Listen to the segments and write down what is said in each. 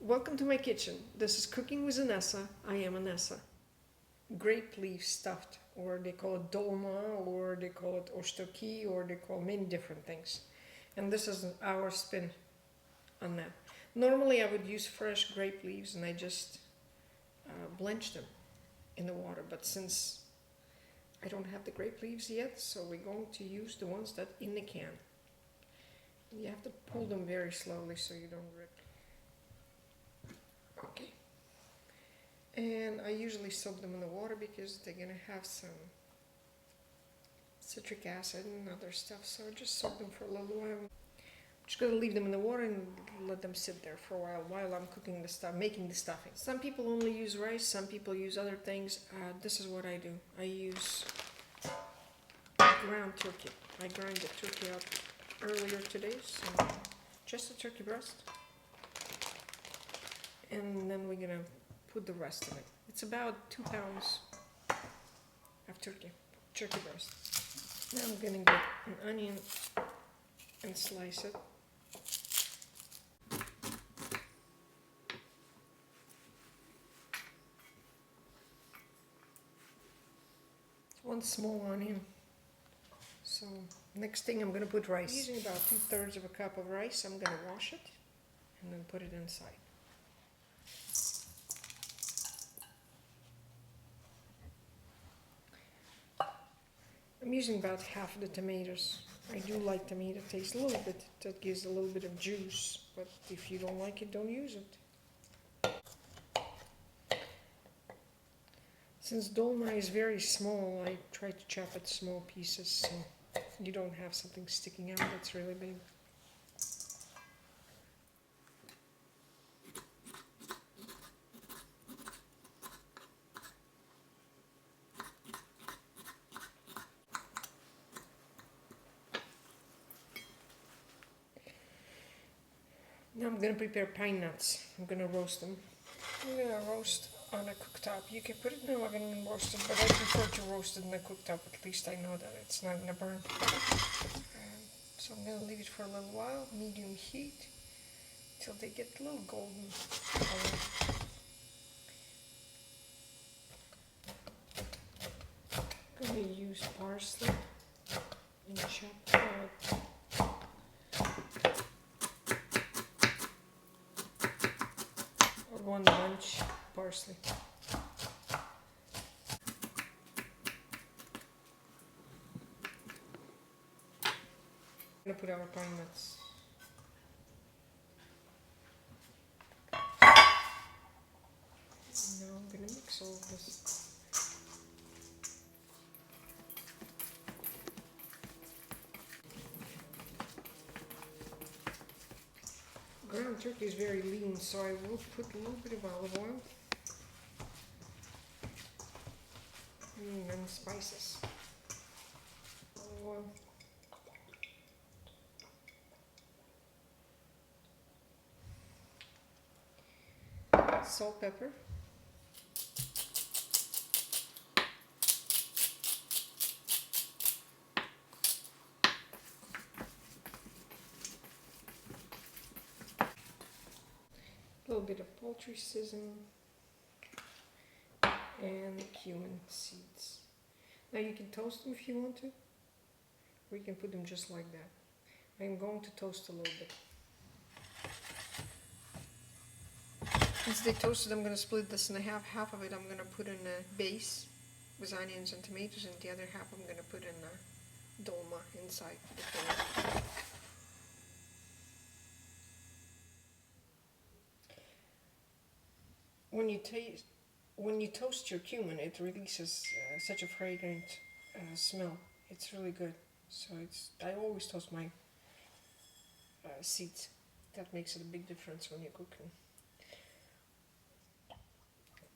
Welcome to my kitchen. This is Cooking with Inessa. I am Inessa. Grape leaf stuffed, or they call it Dolma, or they call it ostoki, or they call many different things. And this is our spin on that. Normally I would use fresh grape leaves and I just blanch them in the water, but since I don't have the grape leaves yet, so we're going to use the ones that in the can. You have to pull them very slowly so you don't rip. Okay. And I usually soak them in the water because they're gonna have some citric acid and other stuff, so I just soak them for a little while. I'm just gonna leave them in the water and let them sit there for a while I'm cooking the stuff, making the stuffing. Some people only use rice, some people use other things. This is what I do. I use ground turkey. I grind the turkey up earlier today, so just a turkey breast. And then we're gonna put the rest of it. It's about 2 pounds of turkey breast. Now I'm gonna get an onion and slice it. One small onion. So next thing I'm gonna put rice. Using about 2/3 of a cup of rice, I'm gonna wash it and then put it inside. I'm using about half of the tomatoes. I do like tomato taste a little bit. That gives a little bit of juice, but if you don't like it, don't use it. Since dolma is very small, I try to chop it small pieces so you don't have something sticking out that's really big. Now I'm going to prepare pine nuts. I'm going to roast them. I'm going to roast on a cooktop. You can put it in the oven and roast it, but I prefer to roast it in the cooktop. At least I know that it's not going to burn. So I'm going to leave it for a little while, medium heat, till they get a little golden color. I'm going to use parsley and chopped carrot. One bunch parsley. I'm going to put our pine nuts. Now I'm going to mix all of this. Ground turkey is very lean, so I will put a little bit of olive oil and spices. Olive oil. Salt, pepper. A little bit of poultry seasoning and cumin seeds. Now you can toast them if you want to, or you can put them just like that. I'm going to toast a little bit. Once they toasted, I'm going to split this in half. Half of it I'm going to put in a base with onions and tomatoes, and the other half I'm going to put in a dolma inside the thing. When you toast your cumin, it releases such a fragrant smell. It's really good. So I always toast my seeds. That makes it a big difference when you're cooking.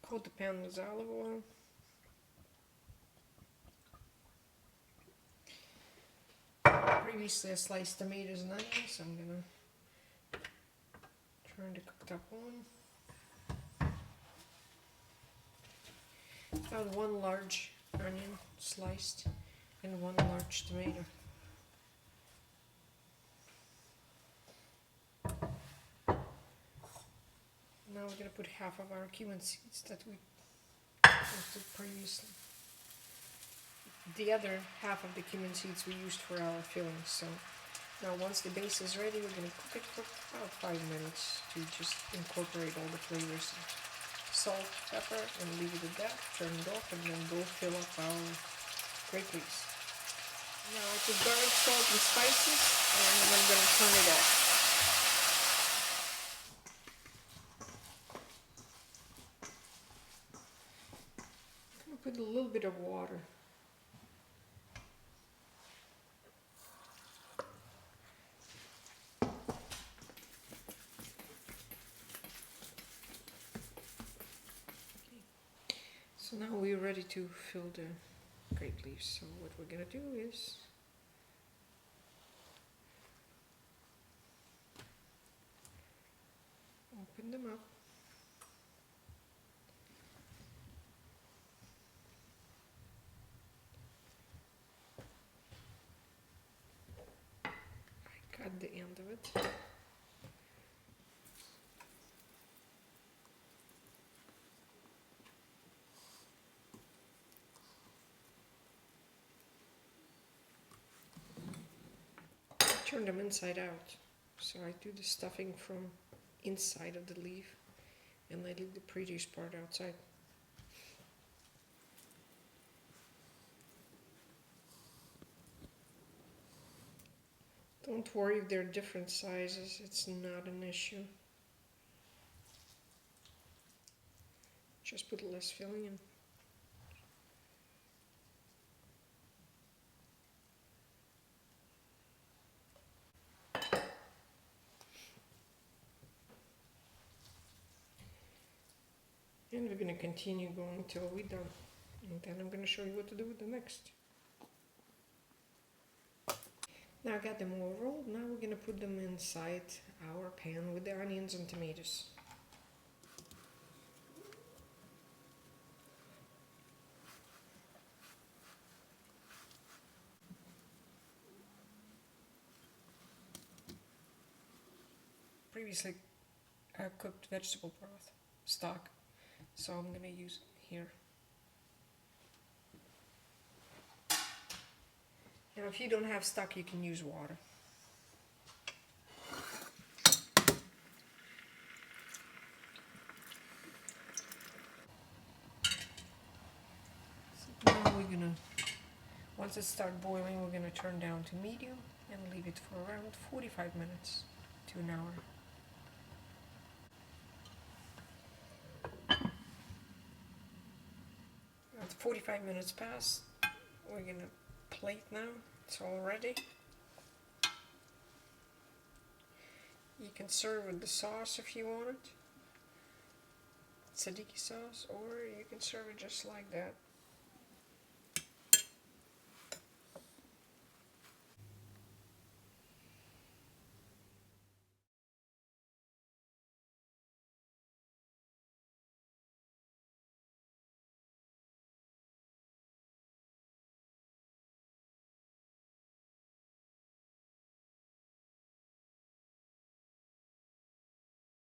Coat the pan with olive oil. Previously I sliced tomatoes and onions. I'm gonna turn the cooktop on. About 1 large onion sliced and 1 large tomato. we're going to put half of our cumin seeds that we did previously. The other half of the cumin seeds we used for our fillings. So now once the base is ready, we're going to cook it for about 5 minutes to just incorporate all the flavors. Salt, pepper, and leave it at that. Turn it off and then go fill up our grape leaves. Now I put garlic, salt, and spices, and then I'm going to turn it off. I'm going to put a little bit of water. So now we're ready to fill the grape leaves. So what we're going to do is open them up. I cut the end of it. Turn them inside out. So I do the stuffing from inside of the leaf and I leave the prettiest part outside. Don't worry if they're different sizes, it's not an issue. Just put less filling in. And we're going to continue going till we're done. And then I'm going to show you what to do with the next. Now I got them all rolled. Now we're going to put them inside our pan with the onions and tomatoes. Previously cooked vegetable broth stock, so I'm going to use it here. Now if you don't have stock, you can use water. So now we're going to, once it starts boiling, we're going to turn down to medium and leave it for around 45 minutes to an hour. Now 45 minutes passed, we're going to plate now. It's all ready. You can serve with the sauce if you want it, tzatziki sauce, or you can serve it just like that.